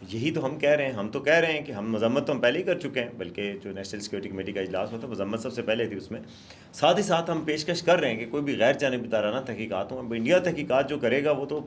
یہی تو ہم کہہ رہے ہیں، ہم تو کہہ رہے ہیں کہ ہم مذمت تو ہم پہلے ہی کر چکے ہیں، بلکہ جو نیشنل سیکورٹی کمیٹی کا اجلاس ہوتا ہے مذمت سب سے پہلے تھی اس میں. ساتھ ہی ساتھ ہم پیشکش کر رہے ہیں کہ کوئی بھی غیر جانبدارانہ تحقیقات ہوں. اب انڈیا تحقیقات جو کرے گا وہ تو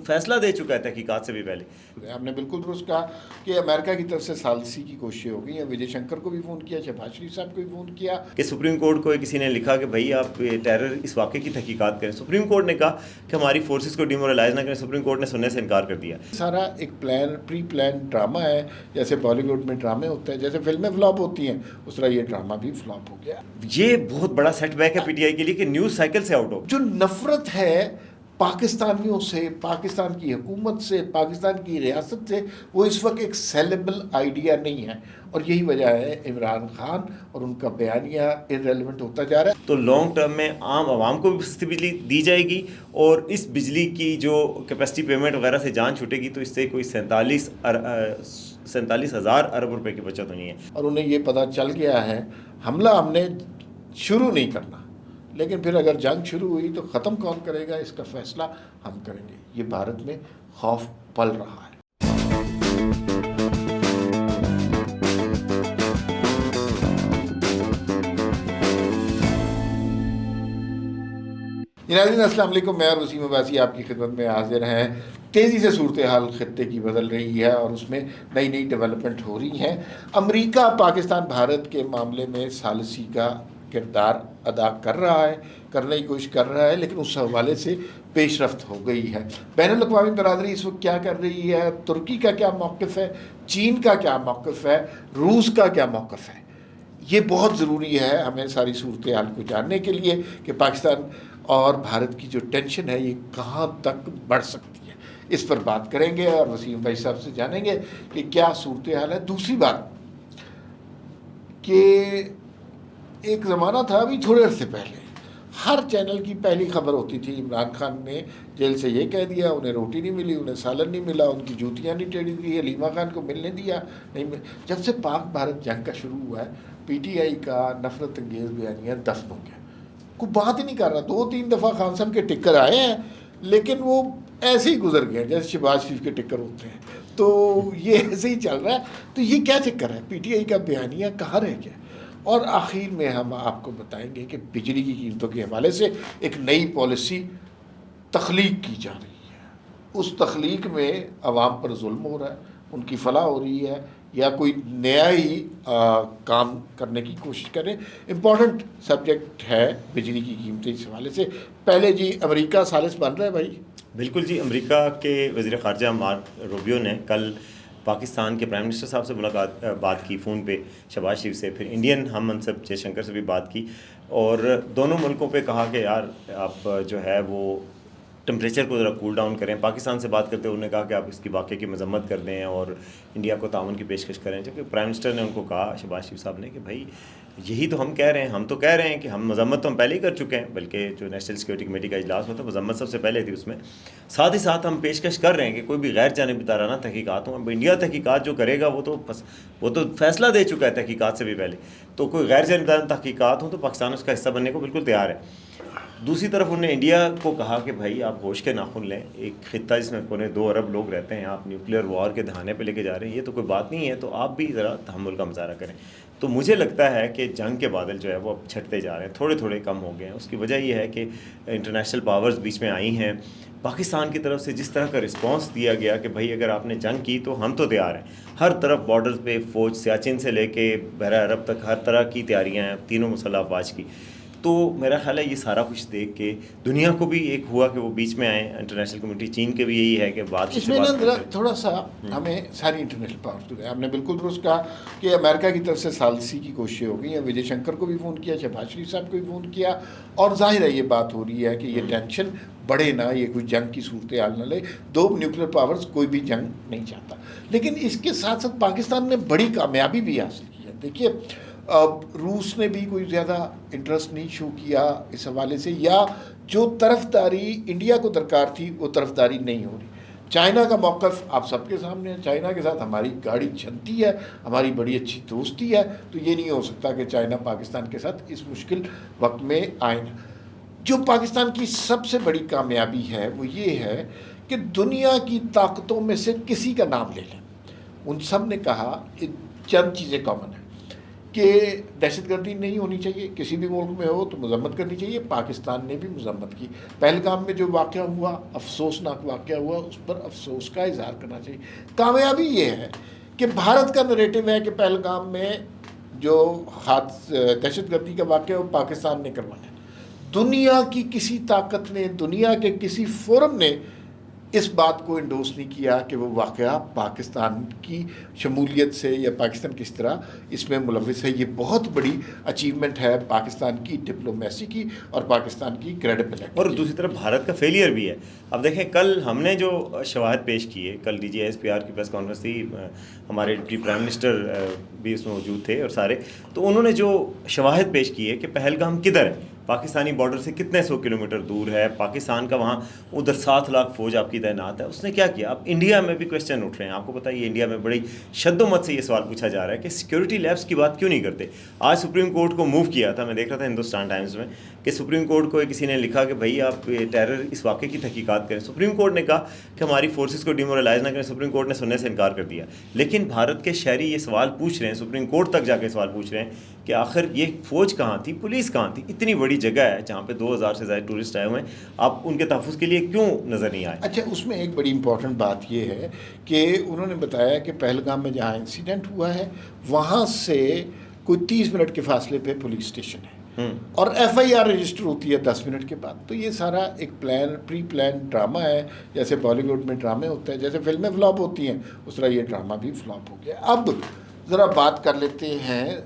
فیصلہ دے چکا ہے تحقیقات سے بھی پہلے. آپ نے بالکل درست کہا کہ امریکہ کی طرف سے ثالثی کی کوششیں ہو گئی ہیں. وجے شنکر کو بھی فون کیا، شہباز شریف صاحب کو بھی فون کیا کہ سپریم کورٹ کو کسی نے لکھا کہ بھائی آپ ٹیرر اس واقعے کی تحقیقات کریں. سپریم کورٹ نے کہا کہ ہماری فورسز کو ڈیمورلائز نہ کریں. سپریم کورٹ نے سننے سے انکار کر دیا. سارا ایک پری پلان ڈرامہ ہے. جیسے بالی ووڈ میں ڈرامے ہوتے ہیں، جیسے فلمیں فلاپ ہوتی ہیں، اس طرح یہ ڈرامہ بھی فلاپ ہو گیا. یہ بہت بڑا سیٹ بیک ہے پی ٹی آئی کے لیے کہ نیوز سائیکل سے آؤٹ ہو. جو نفرت ہے پاکستانیوں سے، پاکستان کی حکومت سے، پاکستان کی ریاست سے، وہ اس وقت ایک سیلیبل آئیڈیا نہیں ہے. اور یہی وجہ ہے عمران خان اور ان کا بیانیہ ارریلیونٹ ہوتا جا رہا ہے. تو لانگ ٹرم میں عام عوام کو بھی سستی بجلی دی جائے گی، اور اس بجلی کی جو کیپیسٹی پیمنٹ وغیرہ سے جان چھوٹے گی، تو اس سے کوئی 47,000 ارب روپے کی بچت ہونی ہے. اور انہیں یہ پتہ چل گیا ہے حملہ ہم نے شروع نہیں کرنا، لیکن پھر اگر جنگ شروع ہوئی تو ختم کون کرے گا، اس کا فیصلہ ہم کریں گے. یہ بھارت میں خوف پل رہا ہے. ناظرین السلام علیکم، میں اور وسیم عباسی آپ کی خدمت میں حاضر ہیں. تیزی سے صورتحال خطے کی بدل رہی ہے اور اس میں نئی نئی ڈیولپمنٹ ہو رہی ہیں. امریکہ پاکستان بھارت کے معاملے میں ثالثی کا کردار ادا کر رہا ہے، کرنے کی کوشش کر رہا ہے، لیکن اس حوالے سے پیش رفت ہو گئی ہے. بین الاقوامی برادری اس وقت کیا کر رہی ہے، ترکی کا کیا موقف ہے، چین کا کیا موقف ہے، روس کا کیا موقف ہے، یہ بہت ضروری ہے ہمیں ساری صورتحال کو جاننے کے لیے کہ پاکستان اور بھارت کی جو ٹینشن ہے یہ کہاں تک بڑھ سکتی ہے. اس پر بات کریں گے اور وسیم بھائی صاحب سے جانیں گے کہ کیا صورتحال ہے. دوسری بات کہ ایک زمانہ تھا ابھی تھوڑے عرصے پہلے ہر چینل کی پہلی خبر ہوتی تھی عمران خان نے جیل سے یہ کہہ دیا، انہیں روٹی نہیں ملی، انہیں سالن نہیں ملا، ان کی جوتیاں نہیں ٹیڑھی دی، حلیمہ خان کو ملنے دیا نہیں جب سے پاک بھارت جنگ کا شروع ہوا ہے پی ٹی آئی کا نفرت انگیز بیانیہ دفن ہو گیا. کوئی بات ہی نہیں کر رہا. 2-3 دفعہ خان صاحب کے ٹکر آئے ہیں لیکن وہ ایسے ہی گزر گئے جیسے شہباز شریف کے ٹکر ہوتے ہیں. تو یہ ایسے ہی چل رہا ہے. تو یہ کیا چکر ہے، پی ٹی آئی کا بیانیہ کہاں رہ گیا. اور آخر میں ہم آپ کو بتائیں گے کہ بجلی کی قیمتوں کے حوالے سے ایک نئی پالیسی تخلیق کی جا رہی ہے. اس تخلیق میں عوام پر ظلم ہو رہا ہے، ان کی فلاح ہو رہی ہے، یا کوئی نیا ہی کام کرنے کی کوشش کریں. امپورٹنٹ سبجیکٹ ہے بجلی کی قیمتیں اس حوالے سے. پہلے جی امریکہ ثالث بن رہا ہے بھائی. بالکل جی. امریکہ کے وزیر خارجہ مارک روبیو نے کل پاکستان کے پرائم منسٹر صاحب سے بات کی فون پہ، شہباز شریف سے، پھر انڈین ہم منصب جے شنکر سے بھی بات کی، اور دونوں ملکوں پہ کہا کہ یار آپ جو ہے وہ ٹمپریچر کو ذرا کول ڈاؤن کریں. پاکستان سے بات کرتے ہوئے انہوں نے کہا کہ آپ اس کی واقعے کی مذمت کر دیں اور انڈیا کو تعاون کی پیشکش کریں. جبکہ پرائم منسٹر نے ان کو کہا، شہباز شریف صاحب نے، کہ بھائی یہی تو ہم کہہ رہے ہیں، ہم تو کہہ رہے ہیں کہ ہم مذمت تو ہم پہلے ہی کر چکے ہیں، بلکہ جو نیشنل سیکورٹی کمیٹی کا اجلاس ہوتا ہے مذمت سب سے پہلے تھی اس میں. ساتھ ہی ساتھ ہم پیشکش کر رہے ہیں کہ کوئی بھی غیر جانبدارانہ تحقیقات ہوں. اب انڈیا تحقیقات جو کرے گا وہ تو فیصلہ دے چکا ہے تحقیقات سے بھی پہلے. تو کوئی غیر جانبدارانہ تحقیقات ہوں تو پاکستان اس کا حصہ بننے کو بالکل تیار ہے. دوسری طرف انہوں نے انڈیا کو کہا کہ بھائی آپ ہوش کے ناخن لیں. ایک خطہ جس میں 2 ارب لوگ رہتے ہیں، آپ نیوکلیئر وار کے دہانے پہ لے کے جا رہے ہیں، یہ تو کوئی بات نہیں ہے. تو آپ بھی ذرا تحمل کا مظاہرہ کریں. تو مجھے لگتا ہے کہ جنگ کے بادل جو ہے وہ اب چھٹتے جا رہے ہیں، تھوڑے تھوڑے کم ہو گئے ہیں. اس کی وجہ یہ ہے کہ انٹرنیشنل پاورز بیچ میں آئی ہیں. پاکستان کی طرف سے جس طرح کا رسپانس دیا گیا کہ بھائی اگر آپ نے جنگ کی تو ہم تو تیار ہیں. ہر طرف بارڈرز پہ فوج، سیاچن سے لے کے بحیرہ عرب تک ہر طرح کی تیاریاں ہیں، تینوں مسلح افواج کی. تو میرا خیال ہے یہ سارا کچھ دیکھ کے دنیا کو بھی ایک ہوا کہ وہ بیچ میں آئیں. انٹرنیشنل کمیونٹی، چین کے بھی یہی ہے کہ اس میں نا تھوڑا سا ہمیں ساری انٹرنیشنل پاور، آپ نے بالکل درست کہا کہ امریکہ کی طرف سے ثالثی کی کوششیں ہو گئی ہیں. وجے شنکر کو بھی فون کیا، شہباز شریف صاحب کو بھی فون کیا، اور ظاہر ہے یہ بات ہو رہی ہے کہ یہ ٹینشن بڑھے نہ، یہ کوئی جنگ کی صورتحال نہ لے. 2 نیوکلیئر پاورز کوئی بھی جنگ نہیں چاہتا. لیکن اس کے ساتھ ساتھ پاکستان نے بڑی کامیابی بھی حاصل کی ہے. دیکھیے روس نے بھی کوئی زیادہ انٹرسٹ نہیں شو کیا اس حوالے سے، یا جو طرفداری انڈیا کو درکار تھی وہ طرفداری نہیں ہو رہی. چائنا کا موقف آپ سب کے سامنے ہے. چائنا کے ساتھ ہماری گاڑی چلتی ہے، ہماری بڑی اچھی دوستی ہے. تو یہ نہیں ہو سکتا کہ چائنا پاکستان کے ساتھ اس مشکل وقت میں آئے. جو پاکستان کی سب سے بڑی کامیابی ہے وہ یہ ہے کہ دنیا کی طاقتوں میں سے کسی کا نام لے لیں، ان سب نے کہا چند چیزیں کامن ہیں کہ دہشت گردی نہیں ہونی چاہیے، کسی بھی ملک میں ہو تو مذمت کرنی چاہیے. پاکستان نے بھی مذمت کی. پہلگام میں جو واقعہ ہوا، افسوسناک واقعہ ہوا، اس پر افسوس کا اظہار کرنا چاہیے. کامیابی یہ ہے کہ بھارت کا نریٹو ہے کہ پہلگام میں جو دہشت گردی کا واقعہ وہ پاکستان نے کروایا. دنیا کی کسی طاقت نے، دنیا کے کسی فورم نے اس بات کو انڈوس نہیں کیا کہ وہ واقعہ پاکستان کی شمولیت سے یا پاکستان کس طرح اس میں ملوث ہے. یہ بہت بڑی اچیومنٹ ہے پاکستان کی ڈپلومیسی کی اور پاکستان کی کریڈیبلٹی. اور دوسری طرف بھارت کا فیلئر بھی ہے. اب دیکھیں کل ہم نے جو شواہد پیش کیے، کل D G S P R کی پریس کانفرنس تھی، ہمارے ڈپٹی پرائم منسٹر بھی اس میں موجود تھے اور سارے، تو انہوں نے جو شواہد پیش کیے کہ پہلگام کدھر ہے، پاکستانی بارڈر سے کتنے 100 کلومیٹر دور ہے، پاکستان کا وہاں ادھر 7 لاکھ فوج آپ کی تعینات ہے. اس نے کیا کیا؟ اب انڈیا میں بھی کویشچن اٹھ رہے ہیں. آپ کو پتہ ہے انڈیا میں بڑی شد و مت سے یہ سوال پوچھا جا رہا ہے کہ سیکورٹی لیبس کی بات کیوں نہیں کرتے. آج سپریم کورٹ کو موو کیا تھا، میں دیکھ رہا تھا ہندوستان ٹائمز میں کہ سپریم کورٹ کو کسی نے لکھا کہ بھائی آپ ٹیرر اس واقعے کی تحقیقات کریں. سپریم کورٹ نے کہا کہ ہماری فورسز کو ڈیمورلائز نہ کریں. سپریم کورٹ نے سننے سے انکار کر دیا. لیکن بھارت کے شہری یہ سوال پوچھ رہے ہیں، سپریم کورٹ تک جا کے سوال پوچھ رہے ہیں کہ آخر یہ فوج کہاں تھی، پولیس کہاں تھی. اتنی بڑی جگہ ہے جہاں پہ 2000 سے زائد ٹورسٹ آئے ہوئے ہیں، آپ ان کے تحفظ کے لیے کیوں نظر نہیں آئے؟ اچھا، اس میں ایک بڑی امپورٹنٹ بات یہ ہے کہ انہوں نے بتایا کہ پہلگام میں جہاں انسیڈنٹ ہوا ہے وہاں سے کوئی 30 منٹ کے فاصلے پہ پولیس اسٹیشن ہے اور ایف آئی آر رجسٹر ہوتی ہے 10 منٹ کے بعد. تو یہ سارا ایک پری پلان ڈرامہ ہے. جیسے بالی ووڈ میں ڈرامے ہوتے ہیں، جیسے فلمیں فلاپ ہوتی ہیں، اس طرح یہ ڈرامہ بھی فلاپ ہو گیا. اب ذرا بات کر لیتے ہیں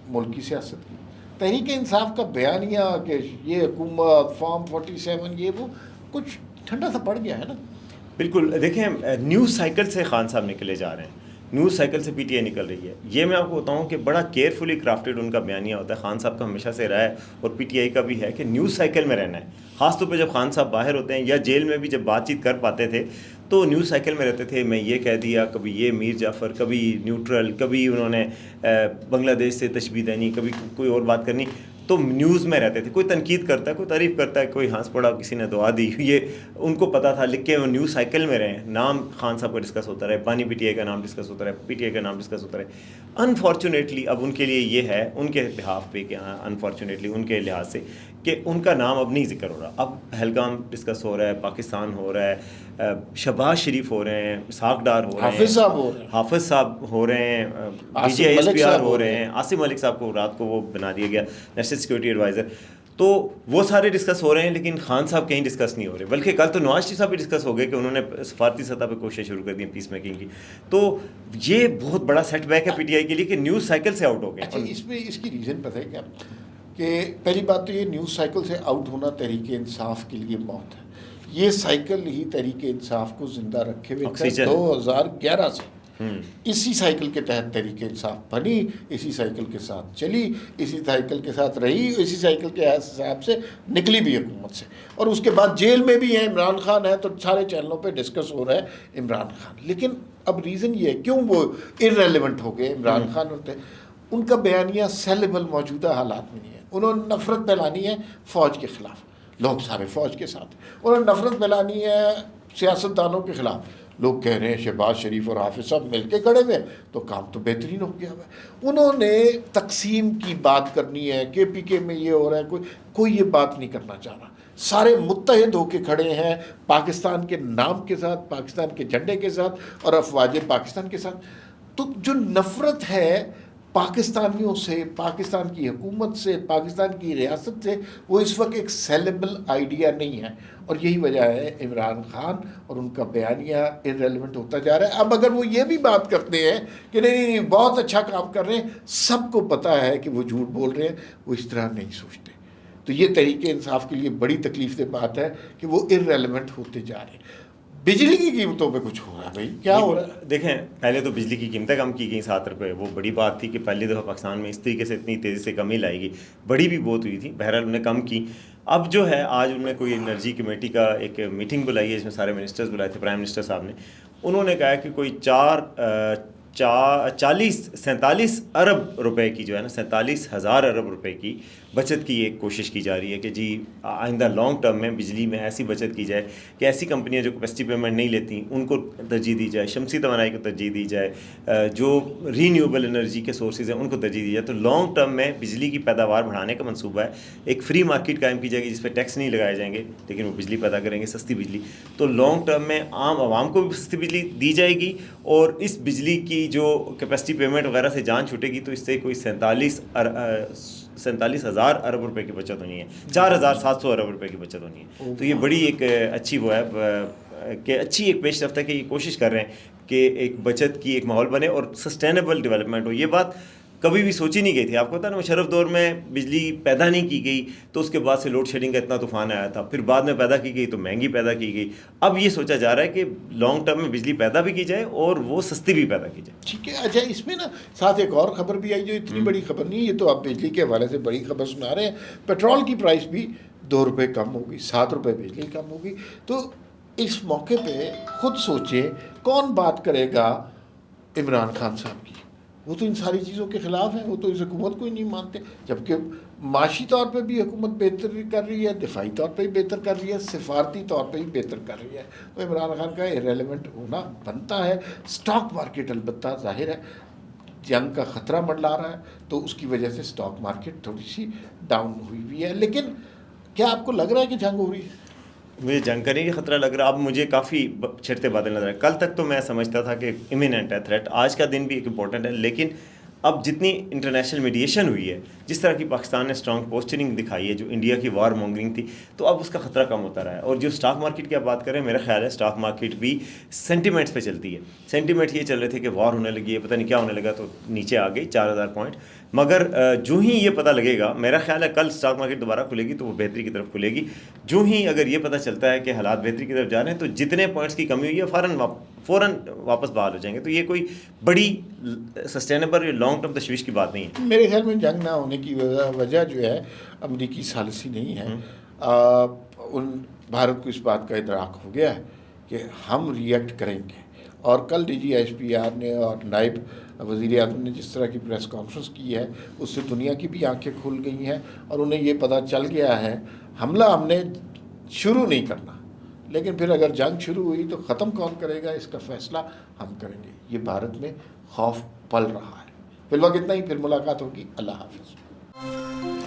ملکی سیاست کی. تحریک انصاف کا بیانیہ کہ یہ حکومت فارم 47 یہ وہ کچھ ٹھنڈا سا پڑ گیا ہے نا. بالکل. دیکھیں نیوز سائیکل سے خان صاحب نکلے جا رہے ہیں، نیوز سائیکل سے پی ٹی آئی نکل رہی ہے. یہ میں آپ کو بتاؤں کہ بڑا کیئرفلی کرافٹڈ ان کا بیانیہ ہوتا ہے. خان صاحب کا ہمیشہ سے رہا ہے اور پی ٹی آئی کا بھی ہے کہ نیوز سائیکل میں رہنا ہے. خاص طور پہ جب خان صاحب باہر ہوتے ہیں یا جیل میں بھی جب بات چیت کر پاتے تھے تو نیوز سائیکل میں رہتے تھے. میں یہ کہہ دیا، کبھی یہ میر جعفر، کبھی نیوٹرل، کبھی انہوں نے بنگلہ دیش سے تشبیہ دینی، کبھی کوئی اور بات کرنی، تو نیوز میں رہتے تھے. کوئی تنقید کرتا ہے، کوئی تعریف کرتا ہے، کوئی ہنس پڑا، کسی نے دعا دی، یہ ان کو پتہ تھا. لکھ کے وہ نیوز سائیکل میں رہے. نام خان صاحب کا ڈسکس ہوتا رہے، پانی پی ٹی آئی کا نام ڈسکس ہوتا رہے، پی ٹی آئی کا نام ڈسکس ہوتا رہے. انفارچونیٹلی اب ان کے لیے یہ ہے، ان کے بہاف پہ کہ انفارچونیٹلی ان کے لحاظ سے کہ ان کا نام اب نہیں ذکر ہو رہا. اب پہلگام ڈسکس ہو رہا ہے، پاکستان ہو رہا ہے، شہباز شریف ہو رہے ہیں، اسحاق ڈار ہو رہے ہیں، حافظ صاحب ہو رہے ہیں، D G S P R ہو رہے ہیں، عاصم ملک صاحب کو رات کو وہ بنا دیا گیا نیشنل سیکورٹی ایڈوائزر. تو وہ سارے ڈسکس ہو رہے ہیں لیکن خان صاحب کہیں ڈسکس نہیں ہو رہے. بلکہ کل تو نواز شریف صاحب بھی ڈسکس ہو گئے کہ انہوں نے سفارتی سطح پہ کوشش شروع کر دی پیس میکنگ کی. تو یہ بہت بڑا سیٹ بیک ہے پی ٹی آئی کے لیے کہ نیوز سائیکل سے آؤٹ ہو گئے. اچھا، اس میں اس کی ریزن پتہ ہے کیا؟ کہ پہلی بات تو یہ نیوز سائیکل سے آؤٹ ہونا تحریک انصاف کے لیے موت ہے. یہ سائیکل ہی تحریک انصاف کو زندہ رکھے ہوئے 2011 سے. اسی سائیکل کے تحت تحریک انصاف بنی، اسی سائیکل کے ساتھ چلی، اسی سائیکل کے ساتھ رہی، اسی سائیکل کے حساب سے نکلی بھی حکومت سے. اور اس کے بعد جیل میں بھی ہے عمران خان ہے تو سارے چینلوں پہ ڈسکس ہو رہا ہے عمران خان. لیکن اب ریزن یہ ہے کیوں وہ ارریلیونٹ ہو گئے عمران خان ہوتے ہیں. ان کا بیانیہ سیلیبل موجودہ حالات میں نہیں ہے. انہوں نے نفرت پھیلانی ہے فوج کے خلاف، لوگ سارے فوج کے ساتھ. انہوں نے نفرت پھیلانی ہے سیاستدانوں کے خلاف. لوگ کہہ رہے ہیں شہباز شریف اور حافظ صاحب مل کے کھڑے ہوئے تو کام تو بہترین ہو گیا ہوا ہے. انہوں نے تقسیم کی بات کرنی ہے، کے پی کے میں یہ ہو رہا ہے، کوئی یہ بات نہیں کرنا چاہ رہا. سارے متحد ہو کے کھڑے ہیں پاکستان کے نام کے ساتھ، پاکستان کے جھنڈے کے ساتھ اور افواج پاکستان کے ساتھ. تو جو نفرت ہے پاکستانیوں سے، پاکستان کی حکومت سے، پاکستان کی ریاست سے، وہ اس وقت ایک سیلیبل آئیڈیا نہیں ہے. اور یہی وجہ ہے عمران خان اور ان کا بیانیہ ارریلیونٹ ہوتا جا رہا ہے. اب اگر وہ یہ بھی بات کرتے ہیں کہ نہیں بہت اچھا کام کر رہے ہیں، سب کو پتہ ہے کہ وہ جھوٹ بول رہے ہیں، وہ اس طرح نہیں سوچتے. تو یہ تحریک انصاف کے لیے بڑی تکلیف دہ بات ہے کہ وہ ارریلیونٹ ہوتے جا رہے ہیں. بجلی کی قیمتوں پہ کچھ ہو رہا ہے بھائی، کیا ہو رہا ہے؟ دیکھیں پہلے تو بجلی کی قیمتیں کم کی گئیں 7 روپے، وہ بڑی بات تھی کہ پہلی دفعہ پاکستان میں اس طریقے سے اتنی تیزی سے کمی لائی گئی. بڑی بھی بہت ہوئی تھی، بہرحال انہوں نے کم کی. اب جو ہے آج انہوں نے کوئی انرجی کمیٹی کا ایک میٹنگ بلائی ہے، اس میں سارے منسٹرز بلائے تھے، پرائم منسٹر صاحب نے. انہوں نے کہا کہ کوئی 47 ارب روپے کی جو ہے نا 47,000 ارب روپے کی بچت کی ایک کوشش کی جا رہی ہے کہ جی آئندہ لانگ ٹرم میں بجلی میں ایسی بچت کی جائے کہ ایسی کمپنیاں جو کیپیسٹی پیمنٹ نہیں لیتی ان کو ترجیح دی جائے، شمسی توانائی کو ترجیح دی جائے، جو رینیویبل انرجی کے سورسز ہیں ان کو ترجیح دی جائے. تو لانگ ٹرم میں بجلی کی پیداوار بڑھانے کا منصوبہ ہے. ایک فری مارکیٹ قائم کی جائے گی جس پہ ٹیکس نہیں لگائے جائیں گے لیکن وہ بجلی پیدا کریں گے، سستی بجلی. تو لانگ ٹرم میں عام عوام کو بھی سستی بجلی دی جائے گی اور اس بجلی کی جو کیپیسٹی پیمنٹ وغیرہ سے جان چھوٹے گی تو اس سے کوئی 47,000 ارب روپے کی بچت ہونی ہے، 4,700 ارب روپے کی بچت ہونی ہے. تو یہ بڑی ایک اچھی وہ ہے کہ اچھی ایک پیش رفت ہے کہ یہ کوشش کر رہے ہیں کہ ایک بچت کی ایک ماحول بنے اور سسٹینیبل ڈیولپمنٹ ہو. یہ بات کبھی بھی سوچی نہیں گئی تھی. آپ کو پتا ہے نا مشرف دور میں بجلی پیدا نہیں کی گئی تو اس کے بعد سے لوڈ شیڈنگ کا اتنا طوفان آیا تھا، پھر بعد میں پیدا کی گئی تو مہنگی پیدا کی گئی. اب یہ سوچا جا رہا ہے کہ لانگ ٹرم میں بجلی پیدا بھی کی جائے اور وہ سستی بھی پیدا کی جائے. ٹھیک ہے. اچھا اس میں نا ساتھ ایک اور خبر بھی آئی جو اتنی بڑی خبر نہیں ہے، یہ تو آپ بجلی کے حوالے سے بڑی خبر سنا رہے ہیں. پیٹرول کی پرائس بھی 2 روپے کم ہوگی، 7 روپے بجلی کم ہوگی. تو اس موقع پہ خود سوچیں کون بات کرے گا عمران خان صاحب کی؟ وہ تو ان ساری چیزوں کے خلاف ہیں، وہ تو اس حکومت کو ہی نہیں مانتے. جبکہ معاشی طور پہ بھی حکومت بہتر کر رہی ہے، دفاعی طور پہ بھی بہتر کر رہی ہے، سفارتی طور پہ بھی بہتر کر رہی ہے. تو عمران خان کا ریلیونٹ ہونا بنتا ہے. اسٹاک مارکیٹ البتہ ظاہر ہے جنگ کا خطرہ منڈلا رہا ہے تو اس کی وجہ سے اسٹاک مارکیٹ تھوڑی سی ڈاؤن ہوئی ہوئی ہے. لیکن کیا آپ کو لگ رہا ہے کہ جنگ ہو رہی ہے؟ مجھے جنگ کرنے کی خطرہ لگ رہا ہے. اب مجھے کافی چھڑتے بادل نظر آئے. کل تک تو میں سمجھتا تھا کہ امییننٹ ہے تھریٹ، آج کا دن بھی ایک امپورٹنٹ ہے. لیکن اب جتنی انٹرنیشنل میڈیشن ہوئی ہے، جس طرح کی پاکستان نے اسٹرانگ پوسچرنگ دکھائی ہے، جو انڈیا کی وار مونگرنگ تھی، تو اب اس کا خطرہ کم ہوتا رہا ہے. اور جو اسٹاک مارکیٹ کی آپ بات کریں، میرا خیال ہے اسٹاک مارکیٹ بھی سینٹیمنٹس پہ چلتی ہے. سینٹیمنٹ یہ چل رہے تھے کہ وار ہونے لگی ہے، پتہ نہیں کیا ہونے لگا، تو نیچے آ گئی 4,000 پوائنٹ. مگر جو ہی یہ پتہ لگے گا، میرا خیال ہے کل اسٹاک مارکیٹ دوبارہ کھلے گی تو وہ بہتری کی طرف کھلے گی. جو ہی اگر یہ پتہ چلتا ہے کہ حالات بہتری کی طرف جا رہے ہیں تو جتنے پوائنٹس کی کمی ہوئی ہے فوراً واپس بحال ہو جائیں گے. تو یہ کوئی بڑی سسٹینیبل لانگ ٹرم تشویش کی بات نہیں ہے. میرے خیال میں جنگ نہ ہونے کی وجہ جو ہے امریکی ثالثی نہیں ہے. بھارت کو اس بات کا ادراک ہو گیا ہے کہ ہم ریئیکٹ کریں گے. اور کل D G S P R نے اور نائب وزیر اعظم نے جس طرح کی پریس کانفرنس کی ہے اس سے دنیا کی بھی آنکھیں کھل گئی ہیں اور انہیں یہ پتہ چل گیا ہے حملہ ہم نے شروع نہیں کرنا، لیکن پھر اگر جنگ شروع ہوئی تو ختم کون کرے گا اس کا فیصلہ ہم کریں گے. یہ بھارت میں خوف پل رہا ہے. فی الوقت اتنا ہی، پھر ملاقات ہوگی. اللہ حافظ.